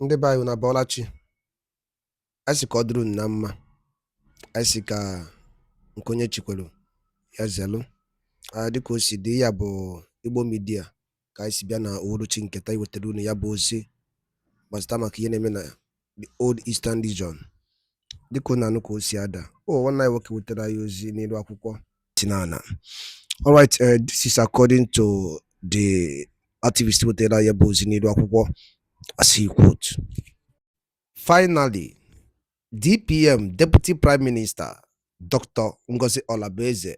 Ndị be anyị na Bọlachi, anyị sị ka ọ dịrị unu na mma, anyị sị ka nke onye chikwelu ya zelu. Dịka o si dị, ya bụ Igbo Media ka anyị si bịa na uhuruchi nketa iwetara unu ya bụ ozi gbasara maka ihe na-eme na the Old Eastern Region. Dịka unu anụ ka o si ada, nwanne anyị nwoke wetara anyị ozi n'elu akwụkwọ tinana. Alright, this is according to the activist wetara ya bụ ozi n'elu akwụkwọ. As he quote, finally, DPM, Deputy Prime Minister Dr. Orabueze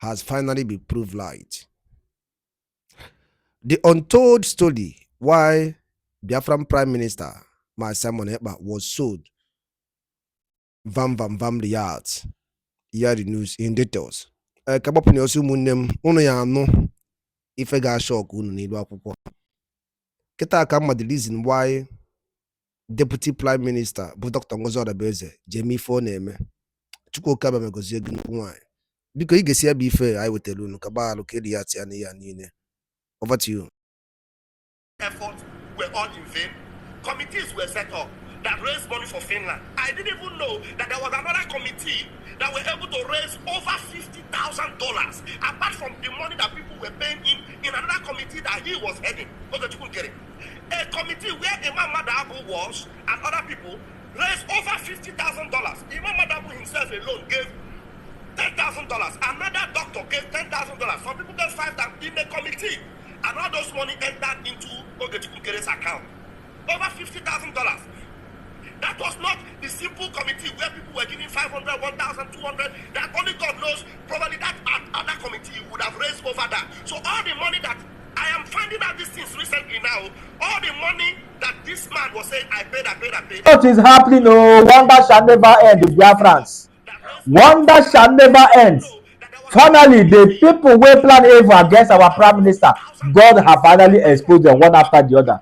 has finally been proved right. The untold story why Biafran Prime Minister Simon Ekpa was sold Vam the yards. Here the news in details. Kabapuni osu munem unu ya anu ife ga shock unu n'ilu akwụkwọ. Kita ka the reason why Deputy Prime Minister bụ Dr. Orabueze Jemi ife na-eme. Chukwu ka ba megozie gị nnukwu nwanyị. Biko ị ga-esi ebe ife anyị wetara unu ka gbaalụ ka eri ya tia na ya niile. Over to you. Efforts were all in vain. Committees were set up that raised money for Finland. I didn't even know that there was another committee that were able to raise over $50,000 apart from the money that people were paying in another committee that he was heading. A committee where Imam Madabu was and other people raised over $50,000. Imam Madabu himself alone gave $10,000. Another doctor gave $10,000. Some people gave $5,000 in the committee. And all those money entered into Ogechukwukere's account. Over $50,000. That was not the simple committee where people were giving 500, 1,000, 200. That only God knows. Probably that other committee would have raised over that. So all the money that I am finding out these things recently now, all the money that this man was saying, I paid. What is happening? Oh, wonder shall never end, Biafrans. Wonder shall never end. Finally, the people who plan evil against our Prime Minister, God have finally exposed them one after the other.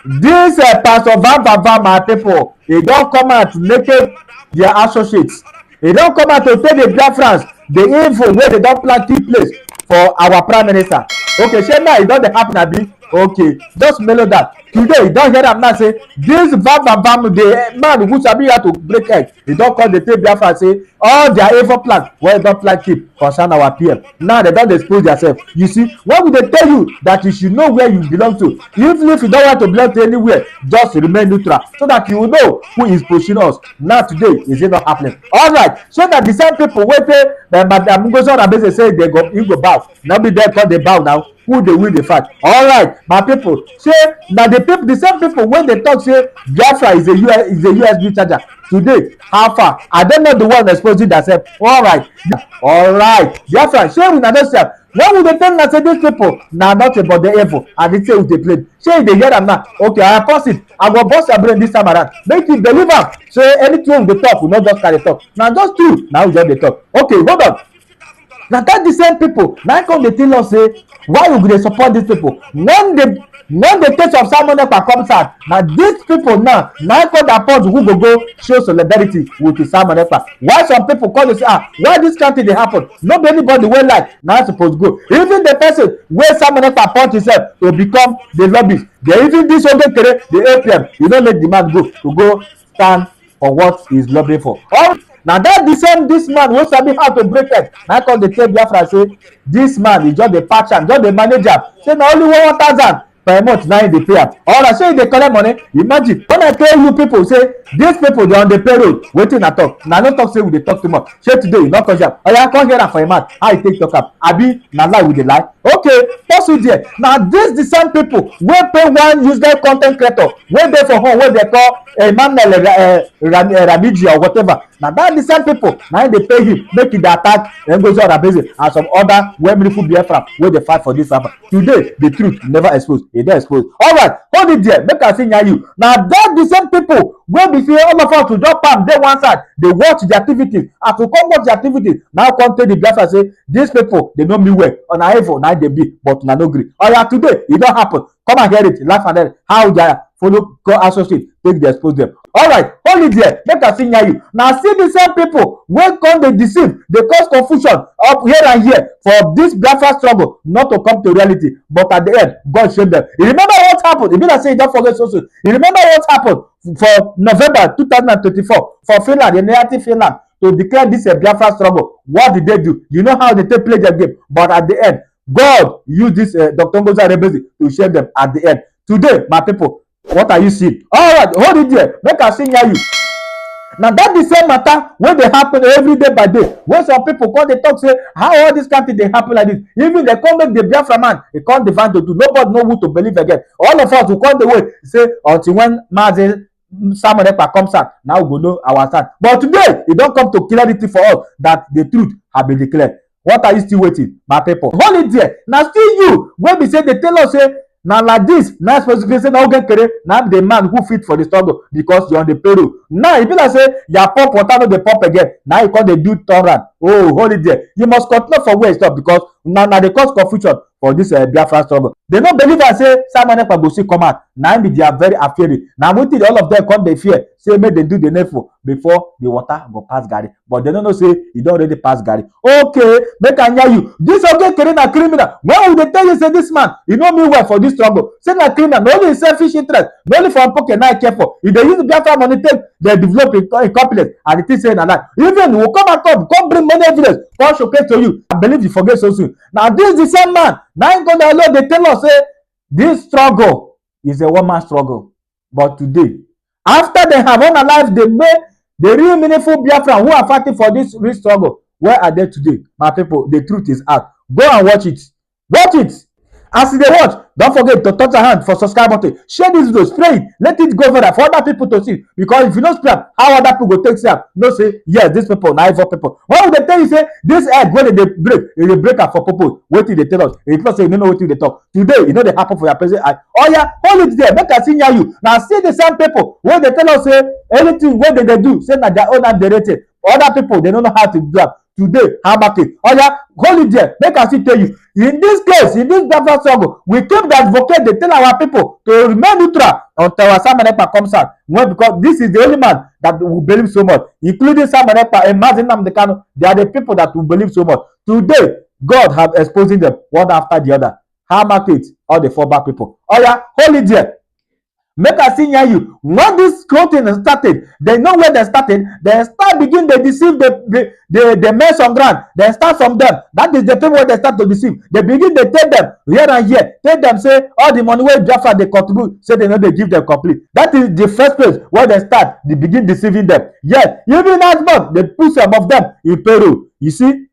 This Pastor Van, my people, they don't come out to naked their associates. They don't come out to tell the Biafrans the evil where they don't plan to place for our Prime Minister. Okay, shey now it don't happen, abi? Okay, just mellow that. Today, you don't hear am now say this Vam, the man who sabi how to break egg, he don't call the tape Biafra say all their evil plans wey dem don plan keep concern our PM. Now they don expose themselves. You see, why would they tell you that you should know where you belong to? Even if you don't want to belong to anywhere, just remain neutral so that you will know who is pushing us. Now today, is it not happening? All right, so that the same people wey say Madam Orabueze say they go bow, now be there call they bow now. Who they win the fight? All right, my people. Say now the same people when they talk say Biafra is a USB charger. Today, how far? I don't know the one exposing themselves. All right, Biafra. Say we not say. When we dey tell na say these people na not about the evil and they say we dey play. Say they hear am now. Okay, I pause it. I go bust your brain this time around. Make you believe am. Say anything we dey talk, we not just carry talk. Now just true. Now we just dey talk. Okay, hold on. Now that the same people now come dey tell us say why we go dey support these people when the case of Simon Ekpa comes out. Now these people now come the point who go show solidarity with Simon Ekpa. Why some people call say why this country dey happen? No be anybody wey like now suppose go. Even the person wey Simon Ekpa point himself to become the lobbyist, they even this Ogekere the APM, you don't let the man go to go stand for what he is lobbying for. All now that the same this man wey sabi how to break it. Now come dey tell Biafra say this man is just the patch am, just the manager. Say na only 1,000 per month now dey pay am. All right, say dey collect money. Imagine when I tell you people say these people dey on the payroll. Wetin I talk? Na no talk say we dey talk too much. Say today you no touch am. Oya come hear am for your mouth. How you take talk am? Abi na lie we dey lie? Okay, pause it there. Now this the same people wey pay one useless content creator wey dey for home wey dey call Emmanuel Ramiji or whatever. Now that the same people now they pay him make it attack Orabueze and some other well-meaningful Biafra where they fight for this happen. Today the truth never exposed. It dey exposed. All right, hold it there. Make I see you. Now that the same people wey be say all of us to drop am dey one side, they watch the activities and to come watch the activities. Now come tell the Biafra say these people they know me well. On a evil now they be, but na no gree. All right, today it don't happen. Come and hear it. Laugh and hear it. How they follow go associate take dey expose them. All right, hold it there. Make I see you. Now see the same people wey come dey deceive, dey cause confusion up here and here for this Biafra struggle not to come to reality, but at the end God shame them. You remember what what happened? If you say you don't forget so soon, you remember what happened for November 2024 for Finland, the native Finland, to declare this a Biafra struggle. What did they do? You know how they play their game, but at the end, God used this Dr. Ngozi Arebezi to shame them at the end. Today, my people, what are you seeing? All right, hold it there. Make us sing you. Now that the same matter when they happen every day by day. When some people come, they talk say how all this country they happen like this. Even they come make the Biafra man, they come divine to do. Nobody know who to believe again. All of us who come the way say until when Mazi Samuel Ekpa comes out, now we go know our side. But today, it don't come to clarity for us that the truth have been declared. What are you still waiting, my people? Hold it there. Now still you when we say they tell us say now like this, now supposed say now get kere, now the man who fit for the struggle because you're on the payroll. Now if you like say your pump water no dey pump again, now you call the do turn round. Oh, hold it there. You must continue for where it stop because now they cause confusion for this Biafra struggle. They don't believe I say Simon Ekpa go see come out. Now they are very afraid. Now we think all of them come they fear. Say make they do the needful before the water go pass Gary. But they don't know say it don't already pass Gary. Okay, make I hear you. This okay na criminal. When will they tell you say this man, you know me well for this struggle. Say na criminal, not only selfish interest, not only for pocket now careful. If they use the Biafra money take, they develop a competence and it is saying that even will come and come bring money evidence, come showcase to you. I believe you forget so soon. Now this is the same man. Now I'm gonna allow they tell us say this struggle is a one-man struggle. But today, after they have won alive, they made the real meaningful Biafran who are fighting for this real struggle. Where are they today? My people, the truth is out. Go and watch it. Watch it. As they watch, don't forget to touch a hand for subscribe button. Share this video, spray it, let it go further for other people to see. Because if you don't spray, how other people go take say, no say, yes, these people, na evil people. Why would they tell you say this egg when they break, they break up for purpose? Wait till they tell us. If people say you don't know what they talk. Today, you know they happen for your present eye. Oh yeah, hold it there. Make us see you. Now see the same people when they tell us say anything when they do, say that their own and rated. Other people they don't know how to do that. Today, how about it? Oh yeah, hold it there. Make us tell you. In this case, in this Biafra struggle, we keep the advocate. They tell our people to remain neutral until our Simon Ekpa comes out. Well, because this is the only man that will believe so much, including Simon Ekpa and nnamdi Kanu. They are the people that will believe so much. Today, God have exposing them one after the other. How about it? All the fallback people. Oh yeah, hold it there. Make us see you. When this clothing started, they know where they started. They start begin to deceive the mess on ground. They start from them. That is the people where they start to deceive. They begin to tell them here and here. Tell them say all the money where Biafra they contribute, say they know they give them complete. That is the first place where they start. They begin deceiving them. Yes, even last month they put some of them in Peru. You see.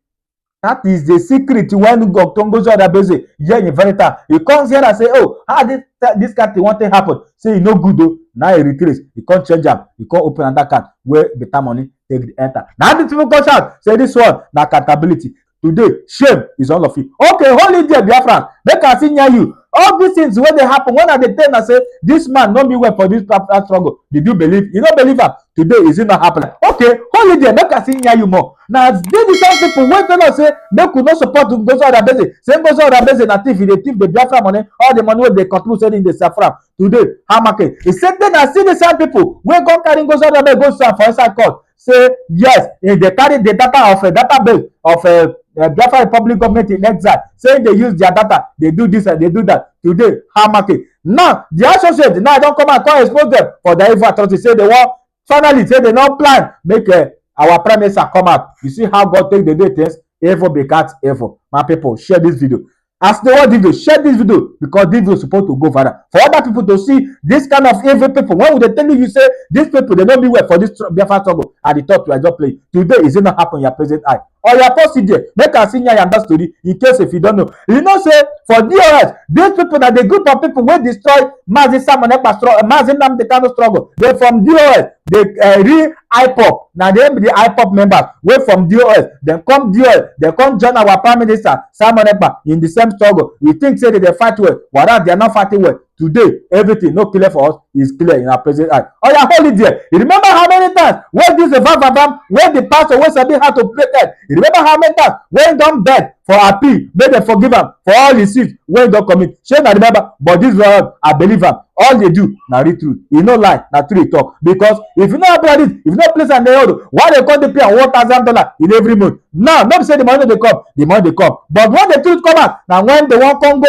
That is the secret when Dr. Ngozi Arebezi here in Verita. He comes here and say, oh, how this country want to happen? Say, you know good though. Now he retrace. He can't change up. He can't open another card where better money take the enter. Now the people come out. Say this one, na accountability. Today, shame is all of you. Okay, hold it there, Biafra. Make us see you. All these things when they happen, when are they tell and say, this man not be well for this struggle. Did you believe? You don't believe her. Today, is it not happening? Okay, hold it there. Make us see you more. Now, they the people when tell us say they could not support Ngozi Arebezi. Say Ngozi Arebezi na thief, they thief the Biafra money, all the money they contribute selling the saffron. Today, how market? He said then I see the same people when go carry Ngozi Arebezi go stand for inside court. Say yes, if they carry the data of a database of a Biafra Republic government in exile, saying they use their data, they do this and they do that. Today, how market? Now, the associate now don't come and come expose them for the evil atrocity. Say they want finally say they don't plan make our prime minister come out. You see how God take the data. Evil begat evil. My people, share this video. As the word video, share this video because this video is supposed to go viral. For other people to see this kind of evil people, when would they tell you say these people they don't be well for this Biafra struggle at the top you are just playing. Today is it not happen in your present eye? Or your post there, make us see and that story in case if you don't know. You know, say for DOS, these people that the group of people will destroy Mazi Simon Ekpa struggle, Mazi nnamdi Kanu struggle. They from DOS, they real IPOP. Now they be the IPOP members. Way from DOS, then come DOS, they come join our Prime Minister Simon Ekpa in the same struggle. We think say that they fight well, whereas they are not fighting well. Today, everything no clear for us is clear in our present eye. Oh yeah, hold it there. You remember how many times when this when the pastor was sabi how to pray God? You remember how many times when don't beg for appeal, make them forgive him for all his sins when don't commit. Shame I remember, but this one I believe him. all they do na real truth, e no lie, na true e talk. Because if you no apply this, if you no place am dey hold, why they come dey pay am $1,000 in every month? Now no be say the money no dey come, the money dey come, but when the truth come out na when they wan come go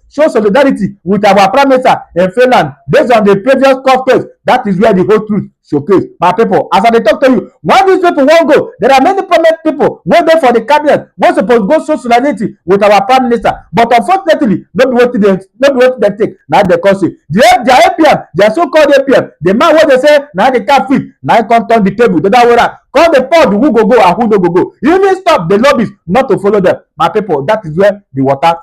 show solidarity with our prime minister in Finland based on the previous court case. That is where the whole truth showcase. My people, as I dey talk to you, when these people wan go, there are many prominent people wey dey for the cabinet wey suppose go show solidarity with our prime minister, but unfortunately no be wetin dem take na dem come say. Their APM, their so-called APM, the man wey dey say na the cat fit, na him come turn the table the other way round, come dey pod who go go and who no go go, even stop the lobbies not to follow them. My people, that is where the water,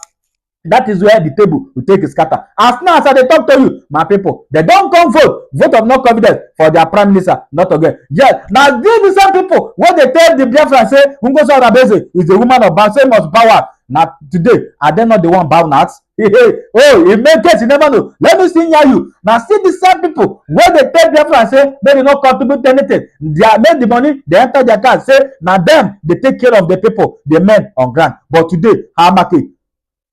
that is where the table will take a scatter. As now as I dey talk to you, my people, they don come vote of no confidence for their prime minister not again. Yes, now these the same people wey dey tell the Biafran say Ngozi Orabueze is a woman of power, say must power. Now today, are they not the one bow nuts? Oh, in make case you never know. Let me see you. Now see the same people where they tell Biafran say they do not contribute anything. They made the money, they enter their car, say now them they take care of the people, the men on ground. But today, how market?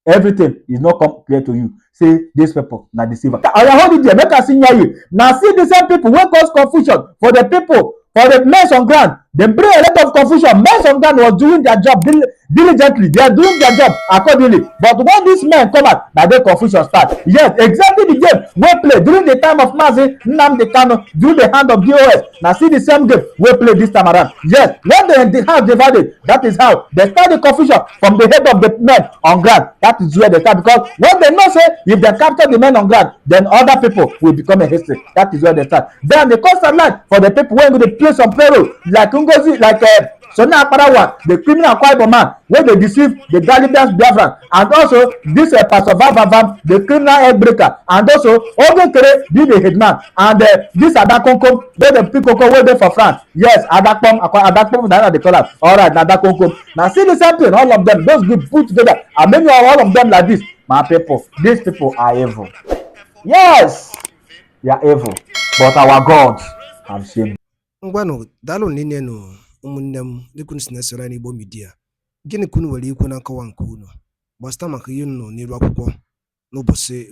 Everything is not come clear to you. Say this people na deceiver. I hold it there. Make us see you. Now see the same people wey cause confusion for the people, for the men on ground. They bring a lot of confusion. Men on ground was doing their job diligently. They are doing their job accordingly. But when these men come out, now the confusion start. Yes, exactly the game we play during the time of nnamdi, kanu, during the hand of DOS. Now see the same game we play this time around. Yes, when the house divided, that is how they start the confusion from the head of the men on ground. That is where they start, because when they know say if they capture the men on ground, then other people will become a history. That is where they start. Then the constant line for the people when they play some payroll like Ngozi, like Sona Akparawa, the criminal Ekpa man, where they deceive the Galileans Biafran, and also this Pastor Vavam, the criminal head breaker, and also Ogekere be the headman, and this Adakonkom, where the people where they for France. Yes, Adakpom, that's they call it. All right, Adakonkom. Now see the same thing, all of them, those groups put together, and many of all of them like this. My people, these people are evil. Yes, they are evil, but our God have shamed. Ngwano, dalo ninye no ụmụnne m dịka si na-esere n'Igbo midia, gịnị ka unu nwere ikwu na nkọwa nke unu gbasara maka ihe unu nọ n'iru akwụkwọ n'ụbọchị